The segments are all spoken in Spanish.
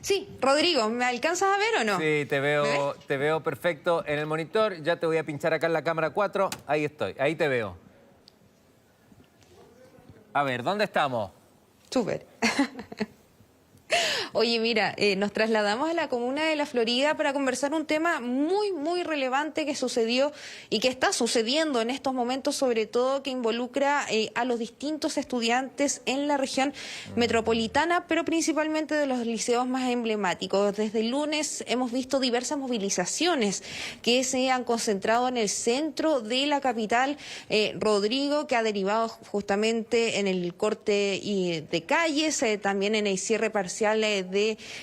Sí, Rodrigo, ¿me alcanzas a ver o no? Sí, te veo perfecto en el monitor. Ya te voy a pinchar acá en la cámara 4. Ahí estoy, ahí te veo. A ver, ¿dónde estamos? Súper. Oye, mira, nos trasladamos a la comuna de La Florida para conversar un tema muy relevante que sucedió y que está sucediendo en estos momentos, sobre todo que involucra a los distintos estudiantes en la región metropolitana, pero principalmente de los liceos más emblemáticos. Desde el lunes hemos visto diversas movilizaciones que se han concentrado en el centro de la capital, Rodrigo, que ha derivado justamente en el corte de calles, también en el cierre parcial de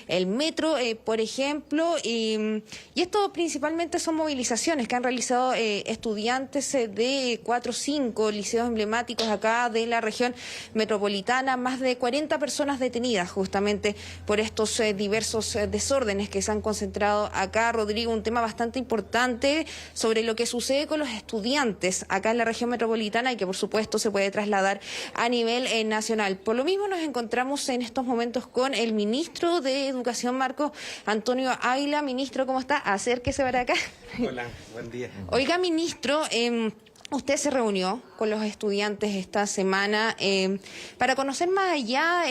el metro, por ejemplo, y esto principalmente son movilizaciones que han realizado estudiantes de 4 o 5 liceos emblemáticos acá de la región metropolitana, más de 40 personas detenidas justamente por estos diversos desórdenes que se han concentrado acá. Rodrigo, un tema bastante importante sobre lo que sucede con los estudiantes acá en la región metropolitana y que por supuesto se puede trasladar a nivel nacional. Por lo mismo nos encontramos en estos momentos con el ministro de Educación, Marcos Antonio Ávila. Ministro, ¿cómo está? Acérquese para acá. Hola, buen día. Oiga, ministro, usted se reunió con los estudiantes esta semana para conocer más allá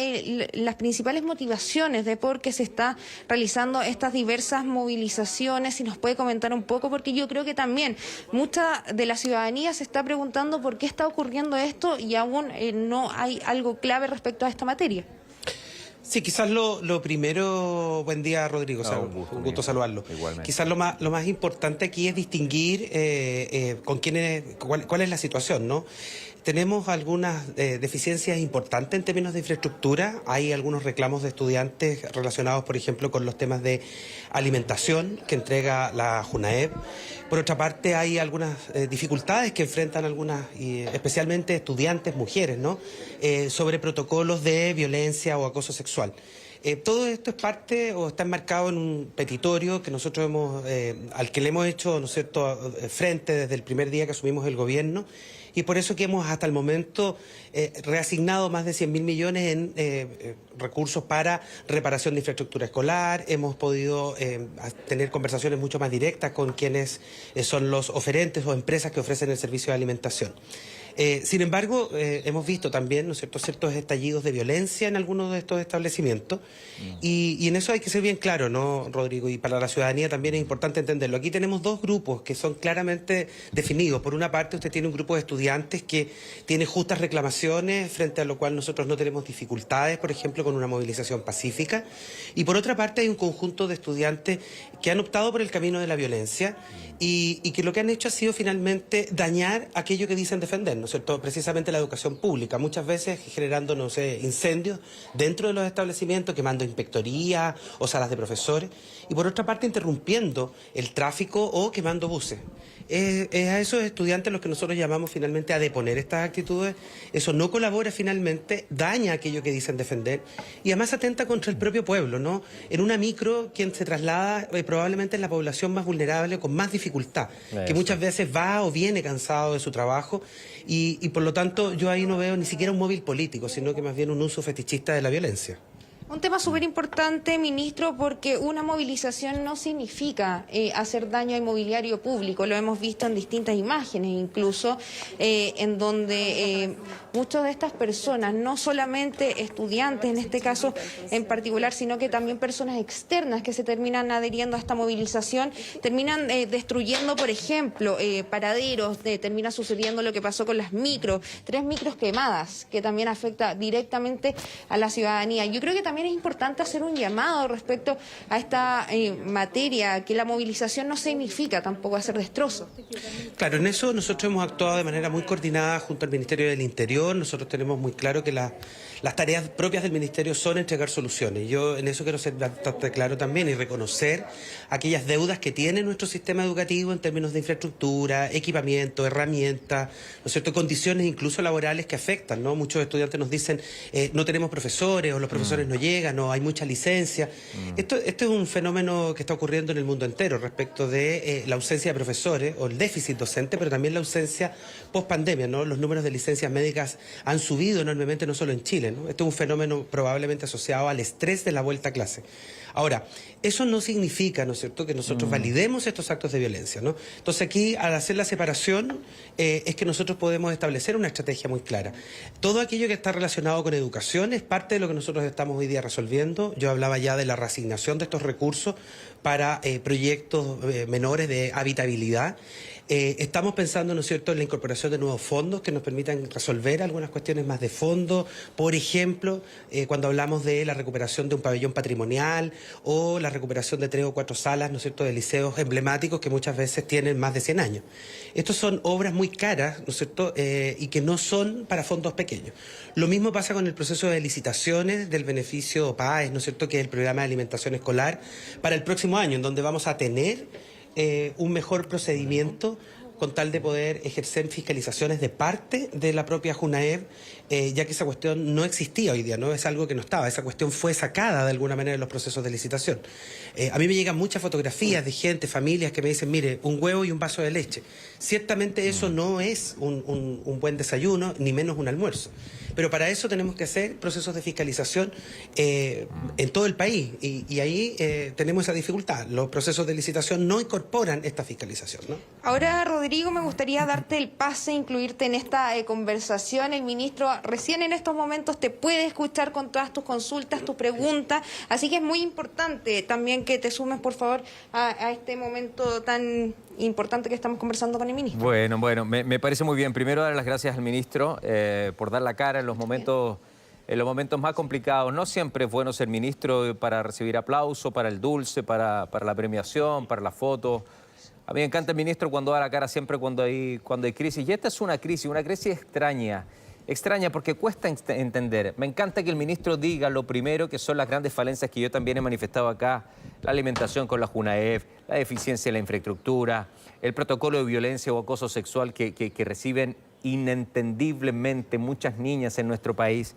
las principales motivaciones de por qué se está realizando estas diversas movilizaciones. Si nos puede comentar un poco, porque yo creo que también mucha de la ciudadanía se está preguntando por qué está ocurriendo esto y aún no hay algo clave respecto a esta materia. Sí, quizás lo primero, buen día Rodrigo, un gusto saludarlo. Igualmente. Quizás lo más importante aquí es distinguir cuál es la situación, ¿no? Tenemos algunas deficiencias importantes en términos de infraestructura. Hay algunos reclamos de estudiantes relacionados, por ejemplo, con los temas de alimentación que entrega la JUNAEP. Por otra parte, hay algunas dificultades que enfrentan algunas, especialmente estudiantes, mujeres, ¿no? Sobre protocolos de violencia o acoso sexual. Todo esto es parte o está enmarcado en un petitorio que nosotros al que le hemos hecho, ¿no es cierto?, frente desde el primer día que asumimos el gobierno, y por eso que hemos hasta el momento reasignado más de 100.000 millones en recursos para reparación de infraestructura escolar. Hemos podido tener conversaciones mucho más directas con quienes son los oferentes o empresas que ofrecen el servicio de alimentación. Sin embargo, hemos visto también, ¿no es cierto?, ciertos estallidos de violencia en algunos de estos establecimientos y en eso hay que ser bien claro, ¿no, Rodrigo? Y para la ciudadanía también es importante entenderlo. Aquí tenemos dos grupos que son claramente definidos. Por una parte, usted tiene un grupo de estudiantes que tiene justas reclamaciones, frente a lo cual nosotros no tenemos dificultades, por ejemplo, con una movilización pacífica. Y por otra parte, hay un conjunto de estudiantes que han optado por el camino de la violencia y que lo que han hecho ha sido finalmente dañar aquello que dicen defender, ¿no es cierto?, precisamente la educación pública, muchas veces generando, no sé, incendios dentro de los establecimientos, quemando inspectoría o salas de profesores, y por otra parte interrumpiendo el tráfico o quemando buses. Es a esos estudiantes los que nosotros llamamos finalmente a deponer estas actitudes. Eso no colabora finalmente, daña aquello que dicen defender y además atenta contra el propio pueblo, ¿no? En una micro, quien se traslada probablemente es la población más vulnerable, con más dificultad, que muchas veces va o viene cansado de su trabajo y por lo tanto yo ahí no veo ni siquiera un móvil político, sino que más bien un uso fetichista de la violencia. Un tema súper importante, ministro, porque una movilización no significa hacer daño a inmobiliario público. Lo hemos visto en distintas imágenes, incluso en donde muchas de estas personas, no solamente estudiantes en este caso en particular, sino que también personas externas que se terminan adheriendo a esta movilización, terminan destruyendo, por ejemplo, paraderos, termina sucediendo lo que pasó con las micros, 3 micros quemadas, que también afecta directamente a la ciudadanía. Yo creo que también es importante hacer un llamado respecto a esta materia, que la movilización no significa tampoco hacer destrozos. Claro, en eso nosotros hemos actuado de manera muy coordinada junto al Ministerio del Interior. Nosotros tenemos muy claro que las tareas propias del Ministerio son entregar soluciones. Yo en eso quiero ser bastante claro también y reconocer aquellas deudas que tiene nuestro sistema educativo en términos de infraestructura, equipamiento, herramientas, ¿no es cierto?, condiciones incluso laborales que afectan, ¿no? Muchos estudiantes nos dicen no tenemos profesores o los profesores no llegan. llegan o hay mucha licencia. Esto es un fenómeno que está ocurriendo en el mundo entero respecto de la ausencia de profesores o el déficit docente, pero también la ausencia post-pandemia, ¿no? Los números de licencias médicas han subido enormemente, no solo en Chile, ¿no? Este es un fenómeno probablemente asociado al estrés de la vuelta a clase. Ahora, eso no significa, ¿no es cierto?, que nosotros validemos estos actos de violencia, ¿no? Entonces aquí, al hacer la separación, es que nosotros podemos establecer una estrategia muy clara. Todo aquello que está relacionado con educación es parte de lo que nosotros estamos hoy día resolviendo. Yo hablaba ya de la reasignación de estos recursos para proyectos menores de habitabilidad. Estamos pensando, ¿no es cierto?, en la incorporación de nuevos fondos que nos permitan resolver algunas cuestiones más de fondo. Por ejemplo, cuando hablamos de la recuperación de un pabellón patrimonial o la recuperación de 3 o 4 salas, ¿no es cierto?, de liceos emblemáticos que muchas veces tienen más de 100 años. Estos son obras muy caras, ¿no es cierto?, y que no son para fondos pequeños. Lo mismo pasa con el proceso de licitaciones del beneficio PAES, ¿no es cierto?, que es el programa de alimentación escolar para el próximo año, en donde vamos a tener un mejor procedimiento con tal de poder ejercer fiscalizaciones de parte de la propia Junaev, ya que esa cuestión no existía hoy día, no es algo que no estaba, esa cuestión fue sacada de alguna manera de los procesos de licitación. A mí me llegan muchas fotografías de gente, familias que me dicen, mire, un huevo y un vaso de leche. Ciertamente eso no es un buen desayuno, ni menos un almuerzo. Pero para eso tenemos que hacer procesos de fiscalización en todo el país y ahí tenemos esa dificultad. Los procesos de licitación no incorporan esta fiscalización, ¿no? Ahora, Rodrigo, me gustaría darte el pase, incluirte en esta conversación. El ministro recién en estos momentos te puede escuchar con todas tus consultas, tus preguntas, así que es muy importante también que te sumes, por favor, a este momento tan importante que estamos conversando con el ministro. Bueno, me parece muy bien. Primero, dar las gracias al ministro por dar la cara en los momentos más complicados. No siempre es bueno ser ministro para recibir aplauso, para el dulce, para la premiación, para la foto. A mí me encanta el ministro cuando da la cara siempre cuando hay crisis. Y esta es una crisis extraña. Extraña porque cuesta entender. Me encanta que el ministro diga lo primero, que son las grandes falencias que yo también he manifestado acá: la alimentación con la Junaev, la deficiencia en la infraestructura, el protocolo de violencia o acoso sexual que reciben inentendiblemente muchas niñas en nuestro país.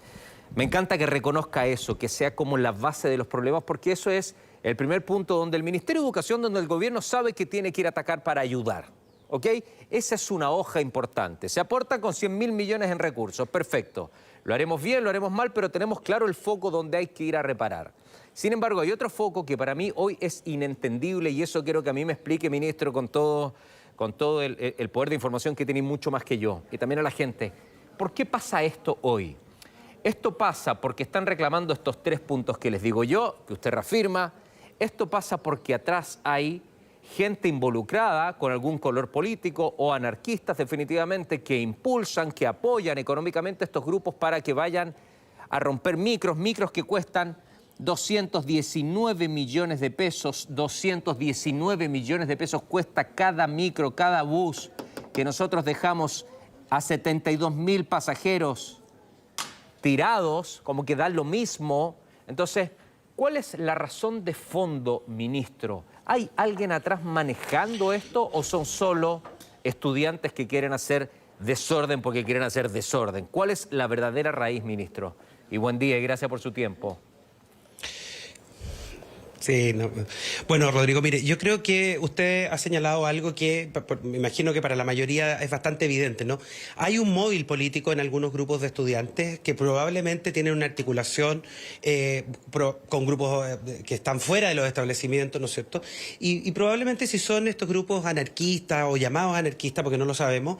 Me encanta que reconozca eso, que sea como la base de los problemas, porque eso es el primer punto donde el Ministerio de Educación, donde el gobierno sabe que tiene que ir a atacar para ayudar. ¿Ok? Esa es una hoja importante. Se aporta con 100.000 millones en recursos. Perfecto. Lo haremos bien, lo haremos mal, pero tenemos claro el foco donde hay que ir a reparar. Sin embargo, hay otro foco que para mí hoy es inentendible y eso quiero que a mí me explique, ministro, con todo el poder de información que tiene mucho más que yo. Y también a la gente. ¿Por qué pasa esto hoy? Esto pasa porque están reclamando estos 3 puntos que les digo yo, que usted reafirma. Esto pasa porque atrás hay gente involucrada con algún color político o anarquistas definitivamente que impulsan, que apoyan económicamente a estos grupos para que vayan a romper micros que cuestan 219 millones de pesos. 219 millones de pesos cuesta cada micro, cada bus que nosotros dejamos a 72.000 pasajeros tirados, como que dan lo mismo. Entonces, ¿cuál es la razón de fondo, ministro? ¿Hay alguien atrás manejando esto o son solo estudiantes que quieren hacer desorden porque quieren hacer desorden? ¿Cuál es la verdadera raíz, ministro? Y buen día y gracias por su tiempo. Sí, no. Bueno, Rodrigo, mire, yo creo que usted ha señalado algo que me imagino que para la mayoría es bastante evidente, ¿no? Hay un móvil político en algunos grupos de estudiantes que probablemente tienen una articulación con grupos que están fuera de los establecimientos, ¿no es cierto? Y probablemente si son estos grupos anarquistas o llamados anarquistas, porque no lo sabemos,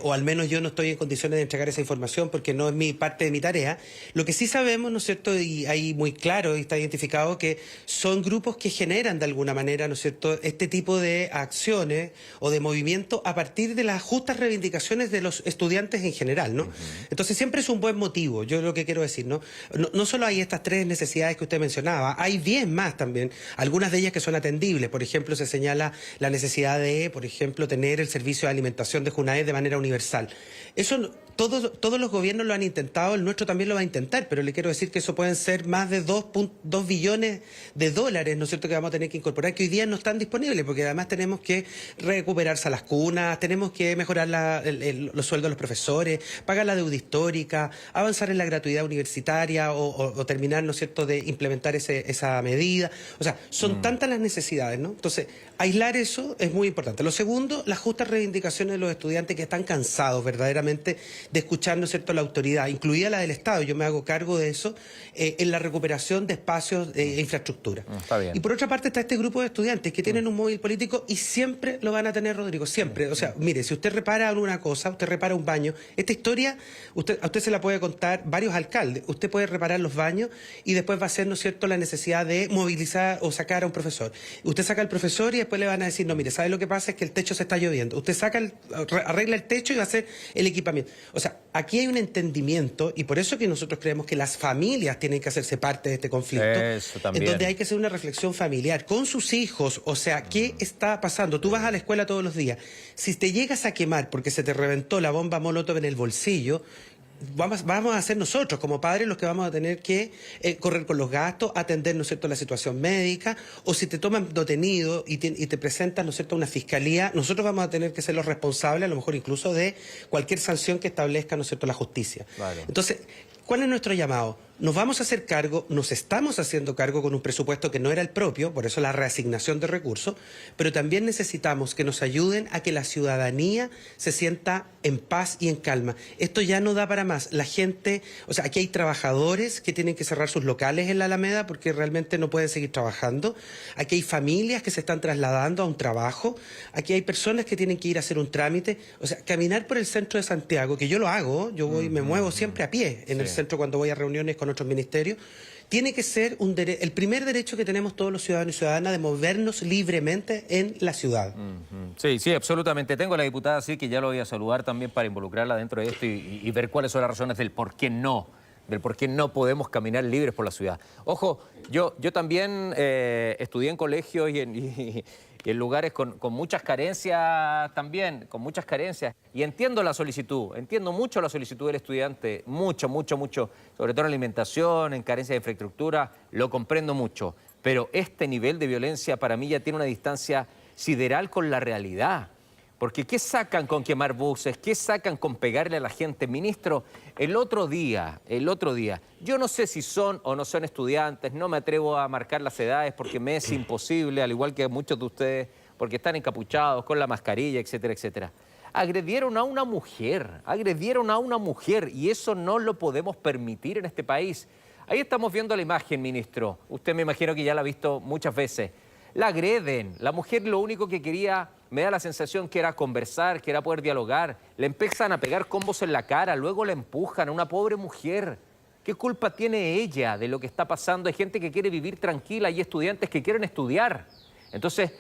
o al menos yo no estoy en condiciones de entregar esa información porque no es parte de mi tarea, lo que sí sabemos, ¿no es cierto?, y ahí muy claro y está identificado que son grupos que generan de alguna manera, ¿no es cierto?, este tipo de acciones o de movimiento a partir de las justas reivindicaciones de los estudiantes en general, ¿no? Entonces siempre es un buen motivo, yo lo que quiero decir, ¿no? No solo hay estas 3 necesidades que usted mencionaba, hay 10 más también, algunas de ellas que son atendibles. Por ejemplo, se señala la necesidad de, por ejemplo, tener el servicio de alimentación de Junaev de manera universal. Eso Todos los gobiernos lo han intentado, el nuestro también lo va a intentar, pero le quiero decir que eso pueden ser más de 2 billones de dólares, ¿no es cierto?, que vamos a tener que incorporar, que hoy día no están disponibles, porque además tenemos que recuperar salas cunas, tenemos que mejorar los sueldos de los profesores, pagar la deuda histórica, avanzar en la gratuidad universitaria o terminar, ¿no es cierto?, de implementar esa medida. O sea, son tantas las necesidades, ¿no? Entonces, aislar eso es muy importante. Lo segundo, las justas reivindicaciones de los estudiantes que están cansados verdaderamente de escuchar, ¿no es cierto?, la autoridad, incluida la del Estado, yo me hago cargo de eso, en la recuperación de espacios de infraestructura. Está bien. Y por otra parte está este grupo de estudiantes que tienen un móvil político y siempre lo van a tener, Rodrigo, siempre. O sea, mire, si usted repara alguna cosa, usted repara un baño, esta historia a usted se la puede contar varios alcaldes, usted puede reparar los baños y después va a ser, ¿no es cierto?, la necesidad de movilizar o sacar a un profesor. Usted saca al profesor y después le van a decir, no, mire, ¿sabe lo que pasa? Es que el techo se está lloviendo. Usted arregla el techo y va a hacer el equipamiento. O sea, aquí hay un entendimiento y por eso que nosotros creemos que las familias tienen que hacerse parte de este conflicto. Eso también. En donde hay que hacer una reflexión familiar con sus hijos. O sea, ¿qué está pasando? Tú vas a la escuela todos los días. Si te llegas a quemar porque se te reventó la bomba Molotov en el bolsillo, vamos a ser nosotros como padres los que vamos a tener que correr con los gastos, atender, ¿no es cierto?, la situación médica, o si te toman detenido y te presentan, ¿no es cierto?, una fiscalía, nosotros vamos a tener que ser los responsables, a lo mejor incluso de cualquier sanción que establezca, ¿no es cierto?, la justicia. Vale. Entonces, ¿cuál es nuestro llamado? Nos vamos a hacer cargo, nos estamos haciendo cargo con un presupuesto que no era el propio, por eso la reasignación de recursos, pero también necesitamos que nos ayuden a que la ciudadanía se sienta en paz y en calma. Esto ya no da para más. La gente, o sea, aquí hay trabajadores que tienen que cerrar sus locales en la Alameda porque realmente no pueden seguir trabajando. Aquí hay familias que se están trasladando a un trabajo. Aquí hay personas que tienen que ir a hacer un trámite. O sea, caminar por el centro de Santiago, que yo lo hago, yo voy, me muevo siempre a pie en el centro cuando voy a reuniones con otros ministerios, tiene que ser el primer derecho que tenemos todos los ciudadanos y ciudadanas de movernos libremente en la ciudad. Sí, sí, absolutamente. Tengo a la diputada, sí, que ya lo voy a saludar también para involucrarla dentro de esto y ver cuáles son las razones del por qué no podemos caminar libres por la ciudad. Ojo, yo también estudié en colegios y en lugares con muchas carencias también, con muchas carencias. Y entiendo la solicitud, entiendo mucho la solicitud del estudiante, mucho, sobre todo en alimentación, en carencia de infraestructura, lo comprendo mucho. Pero este nivel de violencia para mí ya tiene una distancia sideral con la realidad. Porque ¿qué sacan con quemar buses? ¿Qué sacan con pegarle a la gente? Ministro, el otro día, yo no sé si son o no son estudiantes, no me atrevo a marcar las edades porque me es imposible, al igual que muchos de ustedes, porque están encapuchados con la mascarilla, etcétera, etcétera. Agredieron a una mujer, y eso no lo podemos permitir en este país. Ahí estamos viendo la imagen, ministro. Usted me imagino que ya la ha visto muchas veces. La agreden. La mujer lo único que quería, me da la sensación que era conversar, que era poder dialogar. Le empiezan a pegar combos en la cara, luego la empujan a una pobre mujer. ¿Qué culpa tiene ella de lo que está pasando? Hay gente que quiere vivir tranquila y estudiantes que quieren estudiar. Entonces,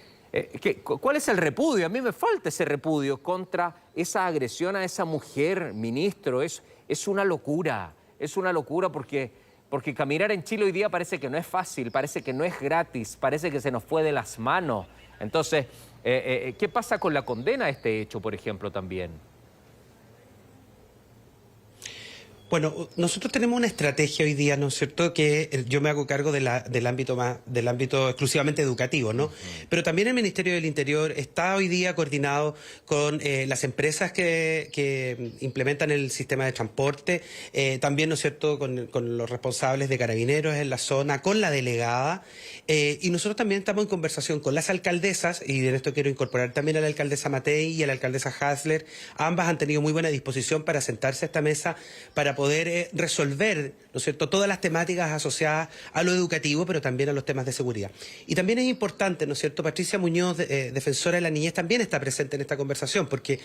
¿cuál es el repudio? A mí me falta ese repudio contra esa agresión a esa mujer, ministro. Es una locura porque caminar en Chile hoy día parece que no es fácil, parece que no es gratis, parece que se nos fue de las manos. Entonces, ¿qué pasa con la condena a este hecho, por ejemplo, también? Bueno, nosotros tenemos una estrategia hoy día, ¿no es cierto?, que yo me hago cargo del ámbito exclusivamente educativo, ¿no? Pero también el Ministerio del Interior está hoy día coordinado con las empresas que implementan el sistema de transporte, también, ¿no es cierto?, con los responsables de Carabineros en la zona, con la delegada, y nosotros también estamos en conversación con las alcaldesas, y en esto quiero incorporar también a la alcaldesa Matei y a la alcaldesa Hasler. Ambas han tenido muy buena disposición para sentarse a esta mesa para poder resolver, ¿no es cierto?, todas las temáticas asociadas a lo educativo, pero también a los temas de seguridad. Y también es importante, ¿no es cierto?, Patricia Muñoz, defensora de la niñez, también está presente en esta conversación, porque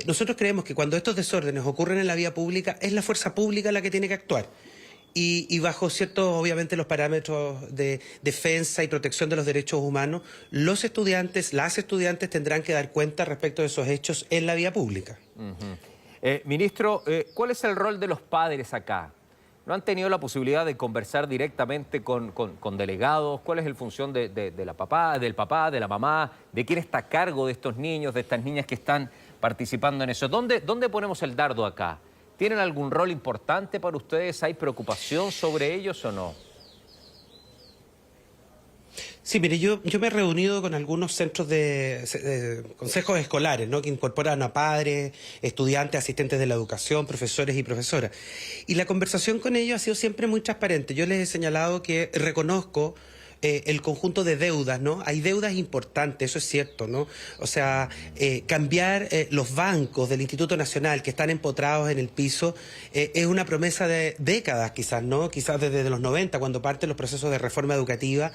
nosotros creemos que cuando estos desórdenes ocurren en la vía pública, es la fuerza pública la que tiene que actuar. Y bajo ciertos, obviamente, los parámetros de defensa y protección de los derechos humanos, los estudiantes, las estudiantes tendrán que dar cuenta respecto de esos hechos en la vía pública. Ministro, ¿cuál es el rol de los padres acá? ¿No han tenido la posibilidad de conversar directamente con delegados? ¿Cuál es la función del papá, de la mamá, de quién está a cargo de estos niños, de estas niñas que están participando en eso? ¿Dónde ponemos el dardo acá? ¿Tienen algún rol importante para ustedes? ¿Hay preocupación sobre ellos o no? Sí, mire, yo me he reunido con algunos centros de consejos escolares, ¿no?, que incorporan a padres, estudiantes, asistentes de la educación, profesores y profesoras. Y la conversación con ellos ha sido siempre muy transparente. Yo les he señalado que reconozco el conjunto de deudas, ¿no? Hay deudas importantes, eso es cierto, ¿no? O sea, cambiar los bancos del Instituto Nacional que están empotrados en el piso es una promesa de décadas quizás, ¿no? Quizás desde los 90, cuando parten los procesos de reforma educativa.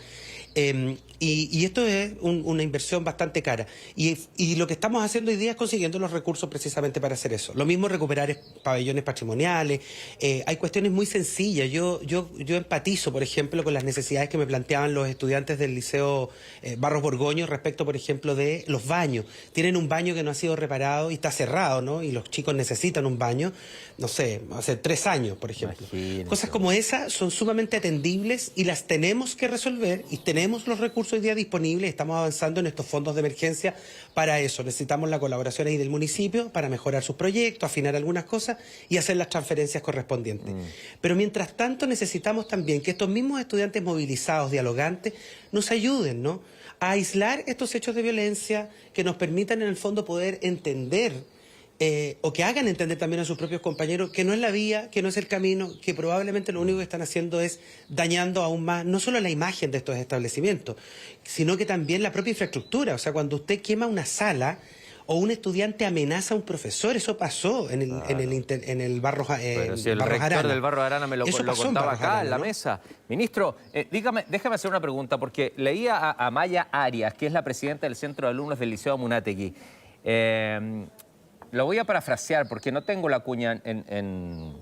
Y esto es una inversión bastante cara. Y lo que estamos haciendo hoy día es consiguiendo los recursos precisamente para hacer eso. Lo mismo recuperar pabellones patrimoniales. Hay cuestiones muy sencillas. Yo empatizo, por ejemplo, con las necesidades que me planteaban los estudiantes del Liceo Barros Borgoño respecto, por ejemplo, de los baños. Tienen un baño que no ha sido reparado y está cerrado, ¿no? Y los chicos necesitan un baño, no sé, hace 3 años, por ejemplo. Imagínate. Cosas como esas son sumamente atendibles y las tenemos que resolver, y tenemos los recursos hoy día disponibles. Estamos avanzando en estos fondos de emergencia para eso. Necesitamos la colaboración ahí del municipio para mejorar sus proyectos, afinar algunas cosas y hacer las transferencias correspondientes. Pero mientras tanto necesitamos también que estos mismos estudiantes movilizados, dialogantes, nos ayuden, ¿no?, a aislar estos hechos de violencia, que nos permitan en el fondo poder entender o que hagan entender también a sus propios compañeros que no es la vía, que no es el camino, que probablemente lo único que están haciendo es dañando aún más, no solo la imagen de estos establecimientos, sino que también la propia infraestructura. O sea, cuando usted quema una sala o un estudiante amenaza a un profesor, eso pasó en el Barro Pero si el rector Arana. del Barro Arana me lo contaba acá Arana, en la ¿no? mesa. Ministro, déjame hacer una pregunta, porque leía a Maya Arias, que es la presidenta del Centro de Alumnos del Liceo Amunátegui. Lo voy a parafrasear porque no tengo la cuña en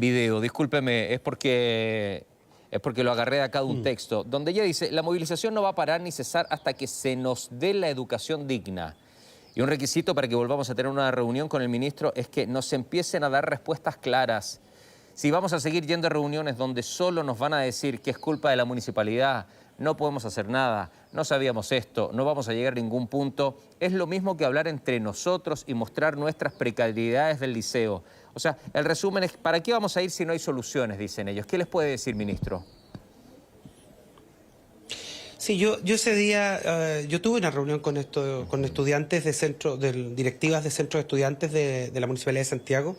video, discúlpeme, es porque lo agarré de acá de un texto, donde ella dice: la movilización no va a parar ni cesar hasta que se nos dé la educación digna. Y un requisito para que volvamos a tener una reunión con el ministro es que nos empiecen a dar respuestas claras. Si vamos a seguir yendo a reuniones donde solo nos van a decir que es culpa de la municipalidad, no podemos hacer nada, no sabíamos esto, no vamos a llegar a ningún punto, es lo mismo que hablar entre nosotros y mostrar nuestras precariedades del liceo. O sea, el resumen es: ¿para qué vamos a ir si no hay soluciones?, dicen ellos. ¿Qué les puede decir, ministro? Sí, yo ese día, yo tuve una reunión con estudiantes de directivas de centros de estudiantes de la Municipalidad de Santiago.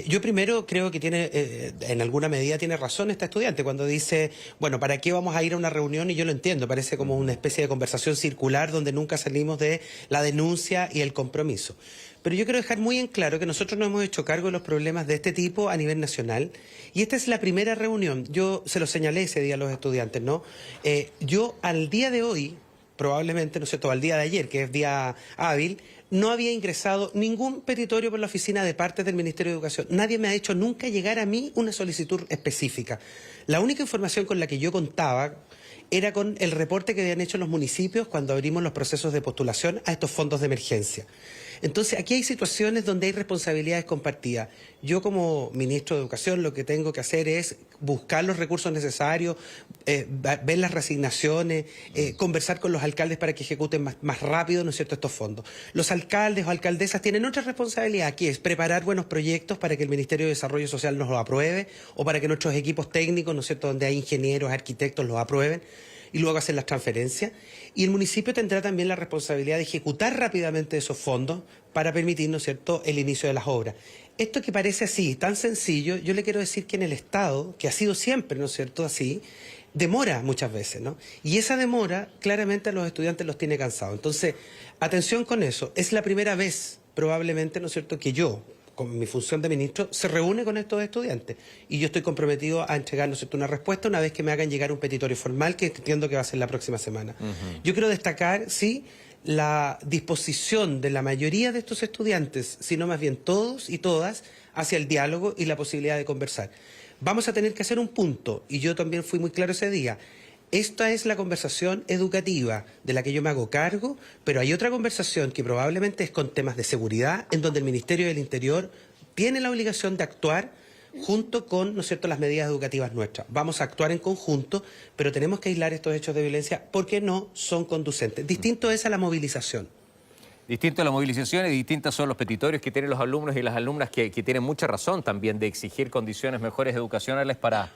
Yo primero creo que en alguna medida tiene razón esta estudiante cuando dice, bueno, ¿para qué vamos a ir a una reunión? Y yo lo entiendo, parece como una especie de conversación circular donde nunca salimos de la denuncia y el compromiso. Pero yo quiero dejar muy en claro que nosotros nos hemos hecho cargo de los problemas de este tipo a nivel nacional, y esta es la primera reunión. Yo se lo señalé ese día a los estudiantes, ¿no? Yo al día de hoy, probablemente, ¿no es cierto?, al día de ayer, que es día hábil, no había ingresado ningún petitorio por la oficina de parte del Ministerio de Educación. Nadie me ha hecho nunca llegar a mí una solicitud específica. La única información con la que yo contaba era con el reporte que habían hecho los municipios cuando abrimos los procesos de postulación a estos fondos de emergencia. Entonces, aquí hay situaciones donde hay responsabilidades compartidas. Yo, como ministro de Educación, lo que tengo que hacer es buscar los recursos necesarios, ver las reasignaciones, conversar con los alcaldes para que ejecuten más rápido, ¿no es cierto?, estos fondos. Los alcaldes o alcaldesas tienen otra responsabilidad, que es preparar buenos proyectos para que el Ministerio de Desarrollo Social nos los apruebe, o para que nuestros equipos técnicos, ¿no es cierto?, donde hay ingenieros, arquitectos, los aprueben, y luego hacer las transferencias. Y el municipio tendrá también la responsabilidad de ejecutar rápidamente esos fondos para permitir, ¿no es cierto?, el inicio de las obras. Esto que parece así, tan sencillo, yo le quiero decir que en el Estado, que ha sido siempre, ¿no es cierto?, así, demora muchas veces, ¿no? Y esa demora claramente a los estudiantes los tiene cansados. Entonces, atención con eso. Es la primera vez, probablemente, ¿no es cierto?, que yo, con mi función de ministro, se reúne con estos estudiantes. Y yo estoy comprometido a entregar, ¿no es cierto?, una respuesta una vez que me hagan llegar un petitorio formal, que entiendo que va a ser la próxima semana. Yo quiero destacar, sí, la disposición de la mayoría de estos estudiantes, sino más bien todos y todas, hacia el diálogo y la posibilidad de conversar. Vamos a tener que hacer un punto, y yo también fui muy claro ese día. Esta es la conversación educativa de la que yo me hago cargo, pero hay otra conversación que probablemente es con temas de seguridad, en donde el Ministerio del Interior tiene la obligación de actuar junto con, ¿no es cierto?, las medidas educativas nuestras. Vamos a actuar en conjunto, pero tenemos que aislar estos hechos de violencia porque no son conducentes. Distinto es a la movilización. Distinto a la movilización y distintas son los petitorios que tienen los alumnos y las alumnas que tienen mucha razón también de exigir condiciones mejores educacionales para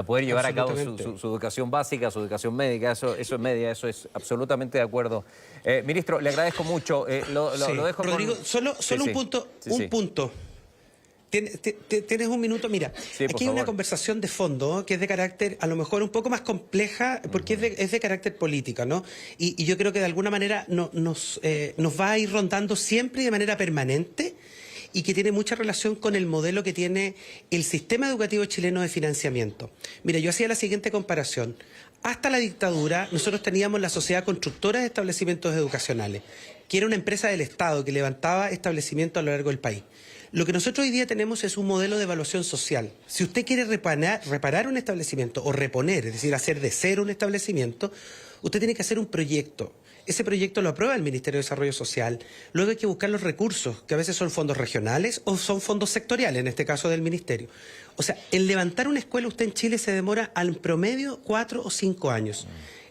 poder llevar a cabo su educación básica, su educación médica, eso es media, eso es absolutamente de acuerdo. Ministro, le agradezco mucho. Lo dejo Rodrigo, con... solo un punto. ¿Tienes un minuto? Mira, sí, aquí hay una conversación de fondo que es de carácter a lo mejor un poco más compleja porque es de carácter política, ¿no? Y yo creo que de alguna manera nos va a ir rondando siempre y de manera permanente y que tiene mucha relación con el modelo que tiene el sistema educativo chileno de financiamiento. Mira, yo hacía la siguiente comparación. Hasta la dictadura nosotros teníamos la Sociedad Constructora de Establecimientos Educacionales, que era una empresa del Estado que levantaba establecimientos a lo largo del país. Lo que nosotros hoy día tenemos es un modelo de evaluación social. Si usted quiere reparar un establecimiento o reponer, es decir, hacer de cero un establecimiento, usted tiene que hacer un proyecto. Ese proyecto lo aprueba el Ministerio de Desarrollo Social. Luego hay que buscar los recursos, que a veces son fondos regionales o son fondos sectoriales, en este caso del Ministerio. O sea, en levantar una escuela usted en Chile se demora al promedio 4 o 5 años.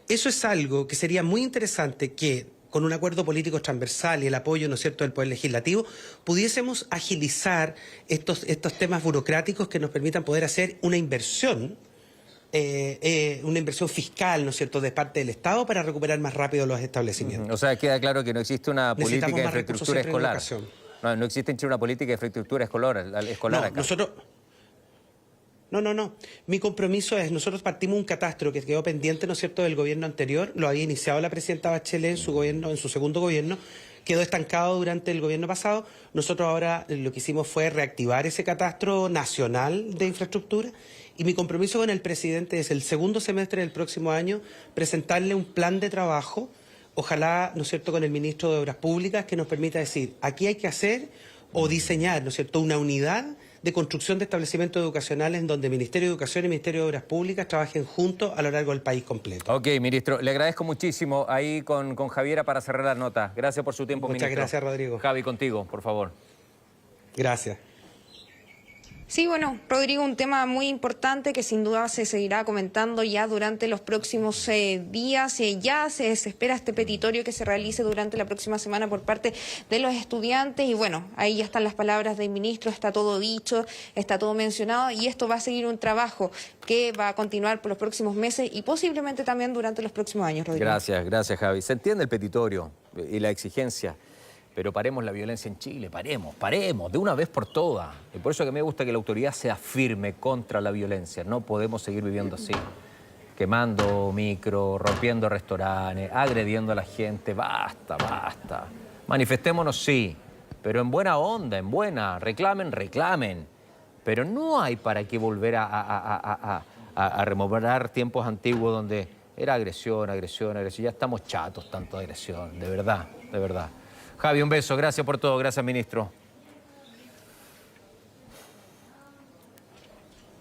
Eso es algo que sería muy interesante que con un acuerdo político transversal y el apoyo, ¿no es cierto?, del Poder Legislativo, pudiésemos agilizar estos temas burocráticos que nos permitan poder hacer una inversión fiscal, ¿no es cierto?, de parte del Estado para recuperar más rápido los establecimientos. O sea, queda claro que no existe una política de infraestructura escolar. No existe en Chile una política de infraestructura escolar acá. Nosotros... No. Mi compromiso es, nosotros partimos un catastro que quedó pendiente, ¿no es cierto?, del gobierno anterior, lo había iniciado la presidenta Bachelet en su gobierno, en su segundo gobierno, quedó estancado durante el gobierno pasado. Nosotros ahora lo que hicimos fue reactivar ese catastro nacional de infraestructura y mi compromiso con el presidente es el segundo semestre del próximo año presentarle un plan de trabajo, ojalá, ¿no es cierto?, con el ministro de Obras Públicas que nos permita decir, aquí hay que hacer o diseñar, ¿no es cierto?, una unidad de construcción de establecimientos educacionales en donde el Ministerio de Educación y el Ministerio de Obras Públicas trabajen juntos a lo largo del país completo. Ok, ministro, le agradezco muchísimo ahí con Javiera para cerrar la nota. Gracias por su tiempo, ministro. Muchas gracias, Rodrigo. Javi, contigo, por favor. Gracias. Sí, bueno, Rodrigo, un tema muy importante que sin duda se seguirá comentando ya durante los próximos días. Ya se espera este petitorio que se realice durante la próxima semana por parte de los estudiantes y bueno, ahí ya están las palabras del ministro, está todo dicho, está todo mencionado y esto va a seguir un trabajo que va a continuar por los próximos meses y posiblemente también durante los próximos años, Rodrigo. Gracias, Javi. Se entiende el petitorio y la exigencia. Pero paremos la violencia en Chile, paremos, de una vez por todas. Y por eso que me gusta que la autoridad sea firme contra la violencia. No podemos seguir viviendo así, quemando micro, rompiendo restaurantes, agrediendo a la gente. Basta. Manifestémonos, sí, pero en buena onda, en buena. Reclamen. Pero no hay para qué volver a rememorar tiempos antiguos donde era agresión. Ya estamos chatos tanto de agresión, de verdad. Javi, un beso. Gracias por todo. Gracias, ministro.